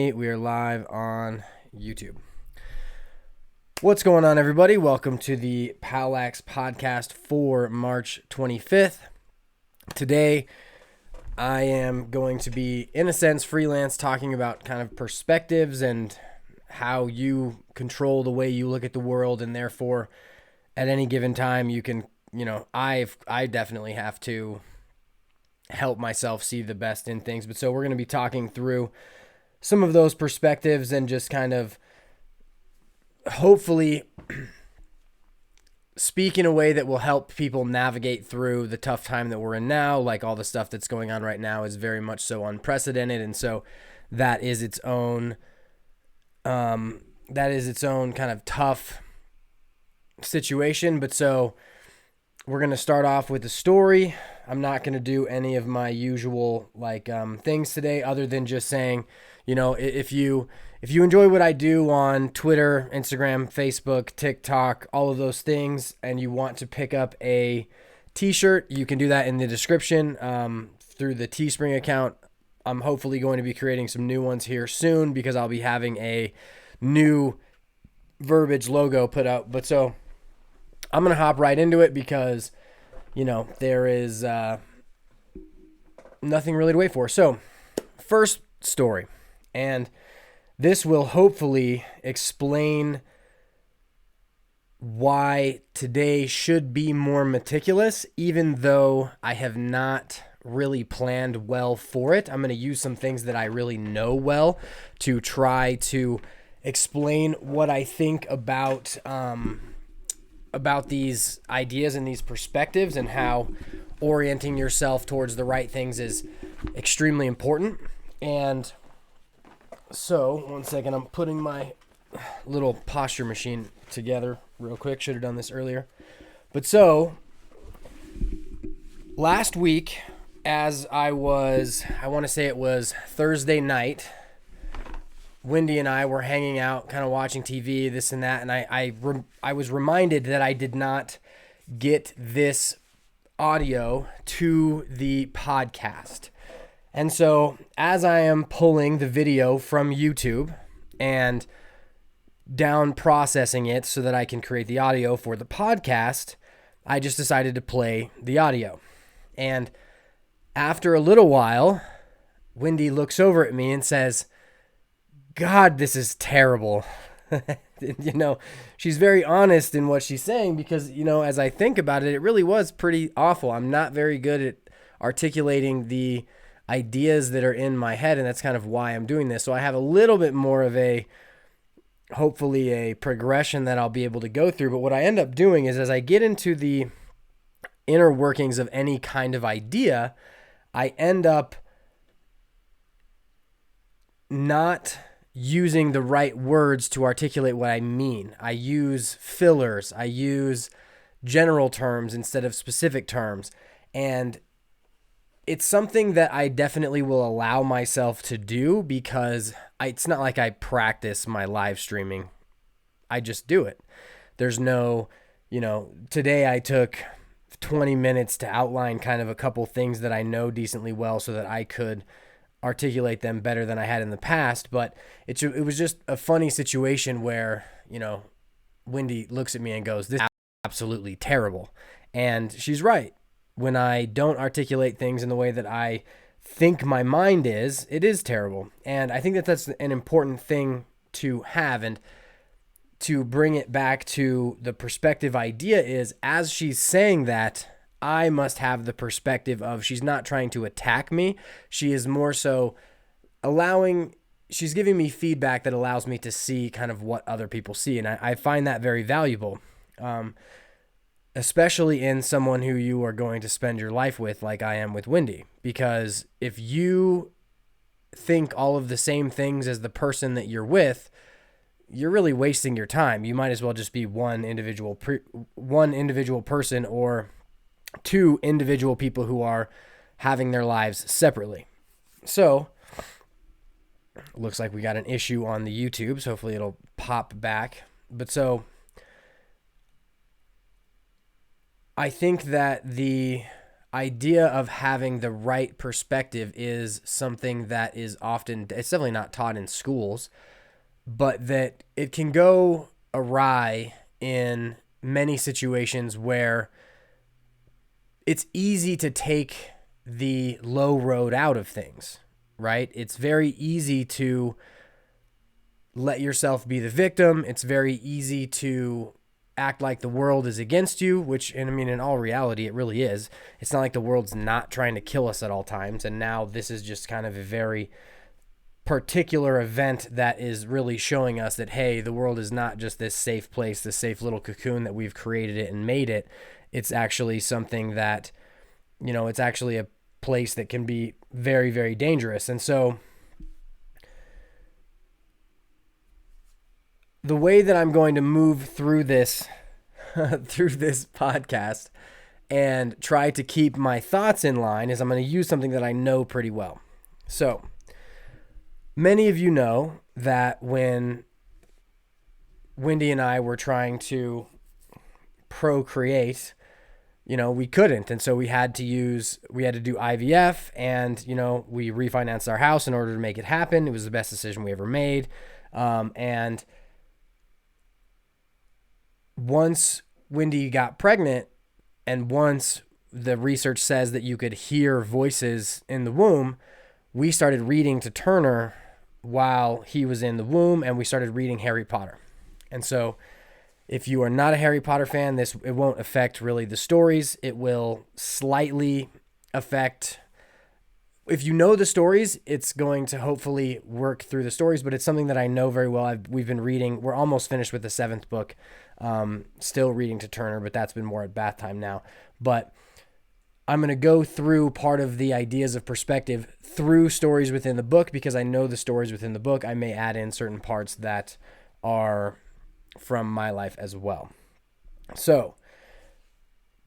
me. We are live on YouTube. What's going on, everybody? Welcome to the POWLAX podcast for March 25th. Today, I am going to be, in a sense, freelance, talking about kind of perspectives and how you control the way you look at the world, and therefore, at any given time, you can, I definitely have to help myself see the best in things. But so we're going to be talking through some of those perspectives and just kind of hopefully speak in a way that will help people navigate through the tough time that we're in now. Like, all the stuff that's going on right now is very much so unprecedented. And so that is its own kind of tough situation. But so we're going to start off with the story. I'm not going to do any of my usual things today, other than just saying, if you enjoy what I do on Twitter, Instagram, Facebook, TikTok, all of those things, and you want to pick up a t-shirt, you can do that in the description through the Teespring account. I'm hopefully going to be creating some new ones here soon because I'll be having a new verbiage logo put out. But so I'm going to hop right into it because, there is nothing really to wait for. So, first story. And this will hopefully explain why today should be more meticulous, even though I have not really planned well for it. I'm going to use some things that I really know well to try to explain what I think about these ideas and these perspectives, and how orienting yourself towards the right things is extremely important. And so, one second, I'm putting my little posture machine together real quick. Should have done this earlier. But so, last week, as I want to say it was Thursday night, Wendy and I were hanging out, kind of watching TV, this and that, and I was reminded that I did not get this audio to the podcast. And so, as I am pulling the video from YouTube and down processing it so that I can create the audio for the podcast, I just decided to play the audio. And after a little while, Wendy looks over at me and says, "God, this is terrible." She's very honest in what she's saying because, as I think about it, it really was pretty awful. I'm not very good at articulating the ideas that are in my head, and that's kind of why I'm doing this. So I have a little bit more of hopefully a progression that I'll be able to go through. But what I end up doing is, as I get into the inner workings of any kind of idea, I end up not using the right words to articulate what I mean. I use fillers. I use general terms instead of specific terms. And it's something that I definitely will allow myself to do because it's not like I practice my live streaming. I just do it. There's no, today I took 20 minutes to outline kind of a couple things that I know decently well so that I could articulate them better than I had in the past. But it was just a funny situation where, Wendy looks at me and goes, "This is absolutely terrible." And she's right. When I don't articulate things in the way that I think my mind is, it is terrible. And I think that that's an important thing to have. And to bring it back to the perspective idea is, as she's saying that, I must have the perspective of, she's not trying to attack me. She is more so she's giving me feedback that allows me to see kind of what other people see. And I find that very valuable. Especially in someone who you are going to spend your life with, like I am with Wendy. Because if you think all of the same things as the person that you're with, you're really wasting your time. You might as well just be one individual person, or two individual people who are having their lives separately. So, looks like we got an issue on the YouTube, so hopefully it'll pop back. But so, I think that the idea of having the right perspective is something that is often, it's definitely not taught in schools, but that it can go awry in many situations where it's easy to take the low road out of things, right? It's very easy to let yourself be the victim. It's very easy to act like the world is against you, which, and I mean, in all reality, it really is. It's not like the world's not trying to kill us at all times. And now this is just kind of a very particular event that is really showing us that, hey, the world is not just this safe place, this safe little cocoon that we've created it and made it. It's actually something that, it's actually a place that can be very, very dangerous. And so the way that I'm going to move through this through this podcast and try to keep my thoughts in line is I'm going to use something that I know pretty well. So many of you know that when Wendy and I were trying to procreate, we couldn't. And so we had to do IVF, and, we refinanced our house in order to make it happen. It was the best decision we ever made. And once Wendy got pregnant, and once the research says that you could hear voices in the womb, we started reading to Turner while he was in the womb, and we started reading Harry Potter. And so if you are not a Harry Potter fan, it won't affect really the stories. It will slightly affect, if you know the stories, it's going to hopefully work through the stories, but it's something that I know very well. We've been reading. We're almost finished with the 7th book. Still reading to Turner, but that's been more at bath time now. But I'm going to go through part of the ideas of perspective through stories within the book, because I know the stories within the book. I may add in certain parts that are from my life as well. So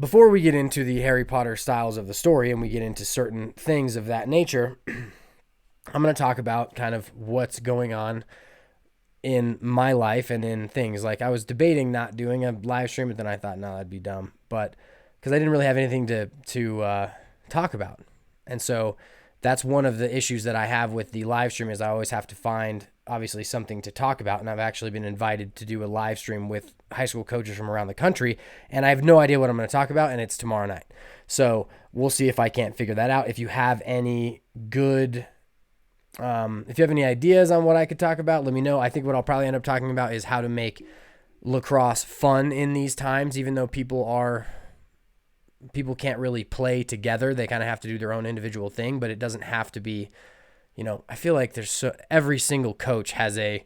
before we get into the Harry Potter styles of the story and we get into certain things of that nature, I'm going to talk about kind of what's going on in my life and in things. Like, I was debating not doing a live stream, but then I thought, no, that'd be dumb. But because I didn't really have anything to talk about. And so that's one of the issues that I have with the live stream, is I always have to find, obviously, something to talk about. And I've actually been invited to do a live stream with high school coaches from around the country, and I have no idea what I'm going to talk about, and it's tomorrow night. So we'll see if I can't figure that out. If you have any good, if you have any ideas on what I could talk about, let me know. I think what I'll probably end up talking about is how to make lacrosse fun in these times, even though people can't really play together. They kind of have to do their own individual thing, but it doesn't have to be, I feel like every single coach has a,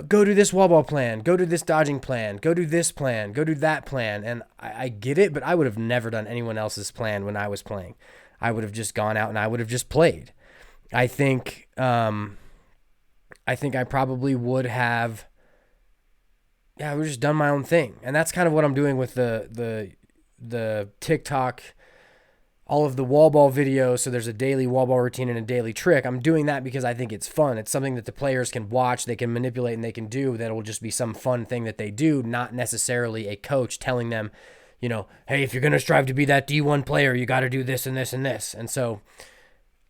go do this wall ball plan, go do this dodging plan, go do this plan, go do that plan. And I get it, but I would have never done anyone else's plan when I was playing. I would have just gone out and I would have just played. I think I probably would have, I would have just done my own thing. And that's kind of what I'm doing with the TikTok, all of the wall ball videos. So there's a daily wall ball routine and a daily trick. I'm doing that because I think it's fun. It's something that the players can watch, they can manipulate, and they can do. That will just be some fun thing that they do, not necessarily a coach telling them, hey, if you're going to strive to be that D1 player, you got to do this and this and this. And so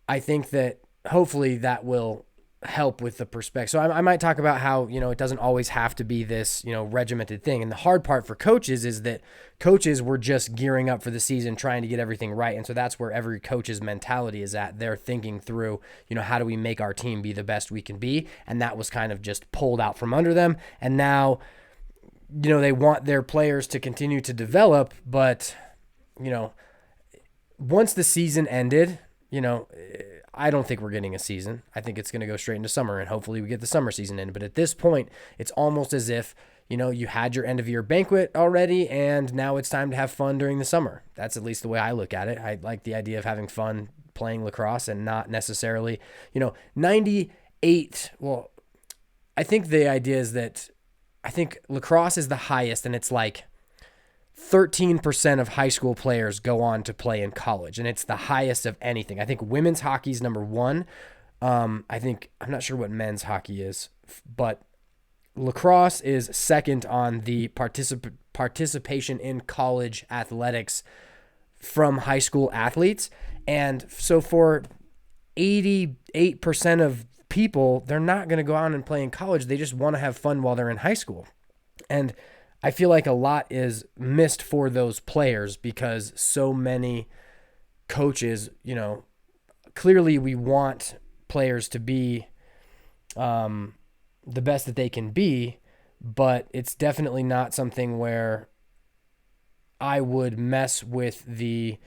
I think that hopefully that will help with the perspective. So I might talk about how, it doesn't always have to be this, regimented thing. And the hard part for coaches is that coaches were just gearing up for the season, trying to get everything right. And so that's where every coach's mentality is at. They're thinking through, how do we make our team be the best we can be? And that was kind of just pulled out from under them. And now, they want their players to continue to develop, but, once the season ended, I don't think we're getting a season. I think it's going to go straight into summer, and hopefully we get the summer season in. But at this point, it's almost as if, you had your end of year banquet already, and now it's time to have fun during the summer. That's at least the way I look at it. I like the idea of having fun playing lacrosse and not necessarily, 98. Well, I think the idea is that I think lacrosse is the highest, and it's like 13% of high school players go on to play in college, and it's the highest of anything. I think women's hockey is number 1. I'm not sure what men's hockey is, but lacrosse is second on the participation in college athletics from high school athletes. And so for 88% of people, they're not going to go out and play in college. They just want to have fun while they're in high school. And I feel like a lot is missed for those players because so many coaches, clearly we want players to be the best that they can be, but it's definitely not something where I would mess with the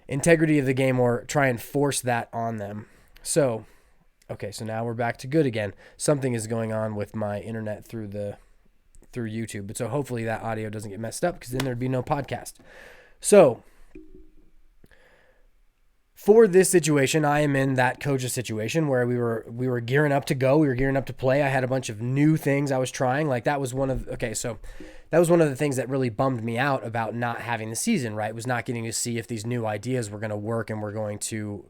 integrity of the game or try and force that on them. So, okay, so now we're back to good again. Something is going on with my internet through YouTube, but so hopefully that audio doesn't get messed up because then there'd be no podcast. So, for this situation, I am in that coach's situation where we were gearing up to go. We were gearing up to play. I had a bunch of new things I was trying. Like that was one of the things that really bummed me out about not having the season, right? Was not getting to see if these new ideas were going to work and were going to,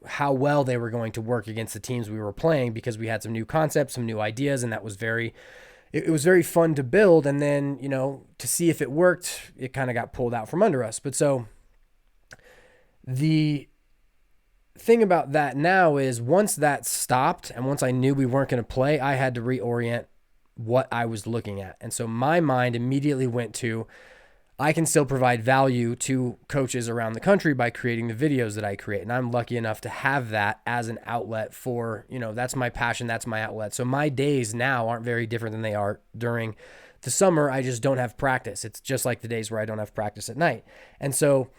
how well they were going to work against the teams we were playing because we had some new concepts, some new ideas, and that was it was very fun to build. And then, to see if it worked, it kind of got pulled out from under us. But so the thing about that now is once that stopped and once I knew we weren't going to play, I had to reorient what I was looking at. And so my mind immediately went to, I can still provide value to coaches around the country by creating the videos that I create. And I'm lucky enough to have that as an outlet for, that's my passion. That's my outlet. So my days now aren't very different than they are during the summer. I just don't have practice. It's just like the days where I don't have practice at night. And so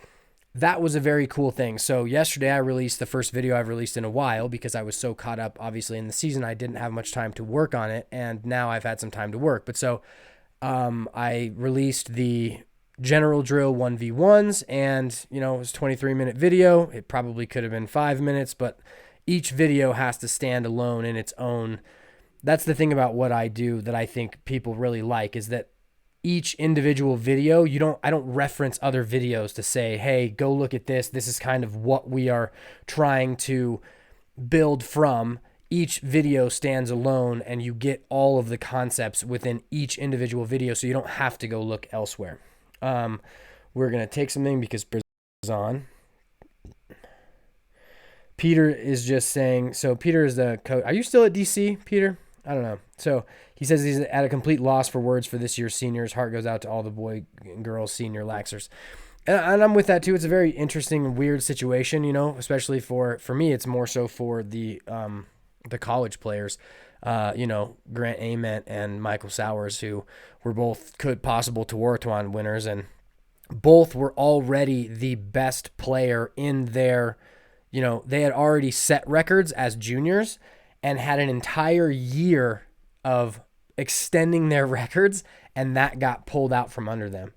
that was a very cool thing. So yesterday I released the first video I've released in a while because I was so caught up, obviously, in the season. I didn't have much time to work on it, and now I've had some time to work. But so I released the general drill 1v1s, and, it was a 23-minute video. It probably could have been 5 minutes, but each video has to stand alone in its own. That's the thing about what I do that I think people really like is that each individual video, I don't reference other videos to say, hey, go look at this. This is kind of what we are trying to build from. Each video stands alone and you get all of the concepts within each individual video. So you don't have to go look elsewhere. We're going to take something because Brizz is on. Peter is just saying, so Peter is the coach. Are you still at DC, Peter? I don't know. So he says he's at a complete loss for words for this year's seniors. Heart goes out to all the boy and girls senior laxers. And I'm with that too. It's a very interesting and weird situation, especially for me. It's more so for the college players, Grant Ament and Michael Sowers, who were both possible Tewaaraton winners, and both were already the best player in their, they had already set records as juniors and had an entire year of extending their records, and that got pulled out from under them.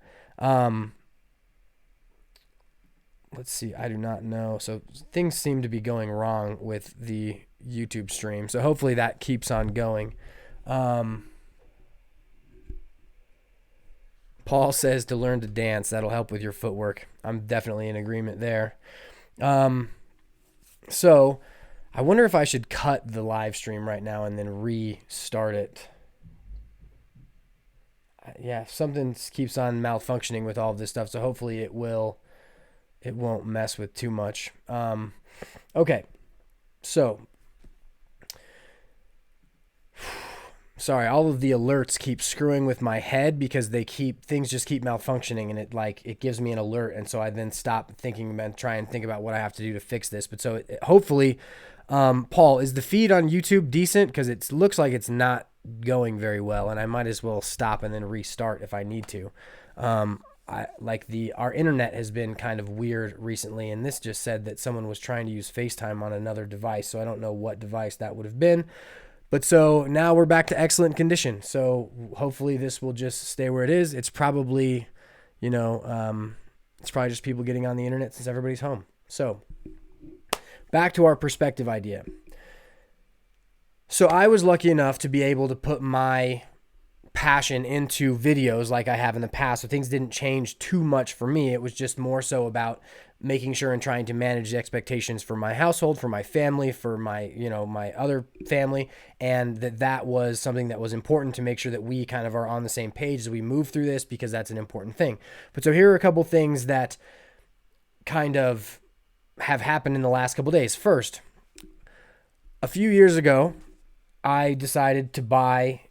Let's see. I do not know. So things seem to be going wrong with the YouTube stream. So hopefully that keeps on going. Paul says to learn to dance. That'll help with your footwork. I'm definitely in agreement there. So I wonder if I should cut the live stream right now and then restart it. Yeah, something keeps on malfunctioning with all of this stuff, so hopefully it won't mess with too much. Okay, so sorry, all of the alerts keep screwing with my head because things just keep malfunctioning, and it gives me an alert, and so I then stop thinking and try and think about what I have to do to fix this. But so hopefully, Paul, is the feed on YouTube decent? Because it looks like it's not going very well, and I might as well stop and then restart if I need to. Our internet has been kind of weird recently, and this just said that someone was trying to use FaceTime on another device, so I don't know what device that would have been. But so now we're back to excellent condition. So hopefully this will just stay where it is. It's probably, it's probably just people getting on the internet since everybody's home. So back to our perspective idea. So I was lucky enough to be able to put my passion into videos like I have in the past. So things didn't change too much for me. It was just more so about making sure and trying to manage the expectations for my household, for my family, for my, my other family. And that was something that was important to make sure that we kind of are on the same page as we move through this, because that's an important thing. But so here are a couple things that kind of have happened in the last couple of days. First, a few years ago, I decided to buy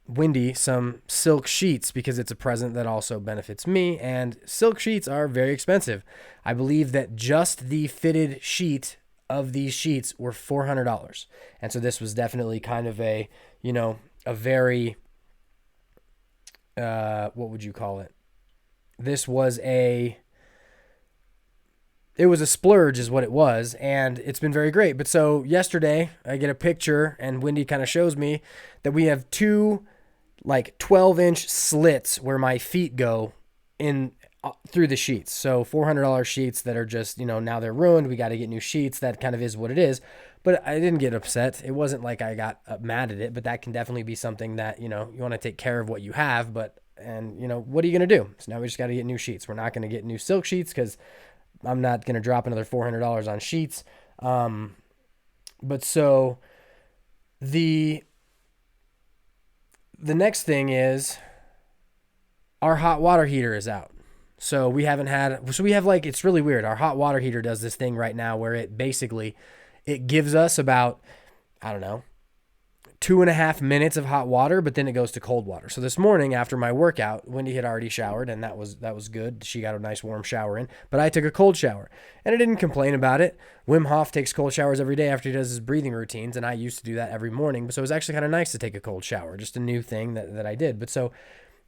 Wendy some silk sheets because it's a present that also benefits me, and silk sheets are very expensive. I believe that just the fitted sheet of these sheets were $400. And so this was definitely kind of a very, what would you call it? It was a splurge is what it was, and it's been very great. But so yesterday I get a picture and Wendy kind of shows me that we have two like 12-inch slits where my feet go in through the sheets. So $400 sheets that are just, now they're ruined. We got to get new sheets. That kind of is what it is. But I didn't get upset. It wasn't like I got mad at it, but that can definitely be something that, you want to take care of what you have. What are you going to do? So now we just got to get new sheets. We're not going to get new silk sheets because I'm not going to drop another $400 on sheets. But so the next thing is our hot water heater is out. So we have it's really weird. Our hot water heater does this thing right now where it gives us about, 2.5 minutes of hot water, but then it goes to cold water. So this morning after my workout, Wendy had already showered, and that was good. She got a nice warm shower in, but I took a cold shower, and I didn't complain about it. Wim Hof takes cold showers every day after he does his breathing routines, and I used to do that every morning. So it was actually kind of nice to take a cold shower, just a new thing that I did. But so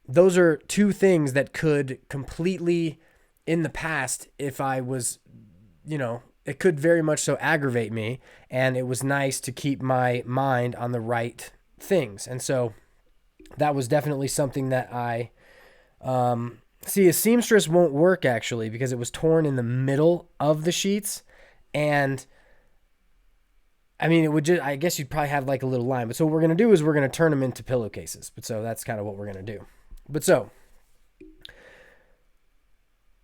those are two things that could completely, in the past, if I was, it could very much so aggravate me, and it was nice to keep my mind on the right things. And so that was definitely something that I see. A seamstress won't work actually because it was torn in the middle of the sheets, and it would just, I guess you'd probably have like a little line. But so what we're going to do is we're going to turn them into pillowcases. But so that's kind of what we're going to do. But so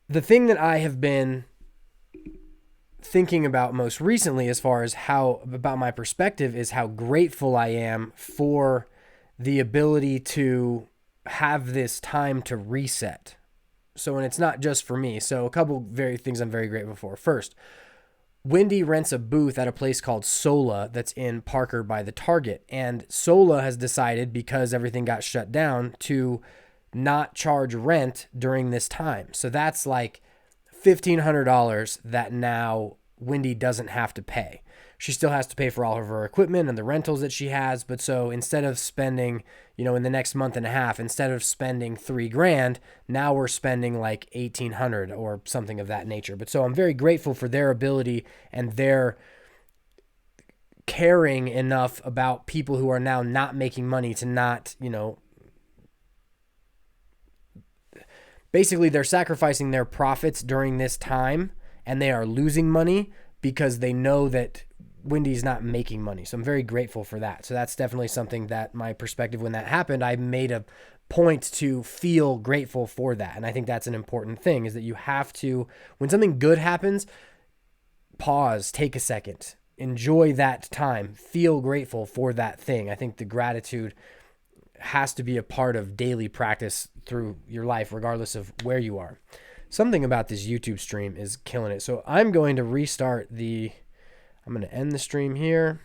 the thing that I have been thinking about most recently as far as about my perspective is how grateful I am for the ability to have this time to reset. So, and it's not just for me. So a couple things I'm very grateful for. First, Wendy rents a booth at a place called Sola that's in Parker by the Target. And Sola has decided, because everything got shut down, to not charge rent during this time. So that's like $1,500 that now Wendy doesn't have to pay. She still has to pay for all of her equipment and the rentals that she has. But so instead of spending, in the next month and a half, instead of spending $3,000, now we're spending like $1,800 or something of that nature. But so I'm very grateful for their ability and their caring enough about people who are now not making money to not, basically they're sacrificing their profits during this time, and they are losing money because they know that Wendy's not making money. So I'm very grateful for that. So that's definitely something that my perspective when that happened, I made a point to feel grateful for that. And I think that's an important thing, is that you have to, when something good happens, pause, take a second, enjoy that time, feel grateful for that thing. I think the gratitude has to be a part of daily practice through your life, regardless of where you are. Something about this YouTube stream is killing it. So I'm going to restart I'm going to end the stream here.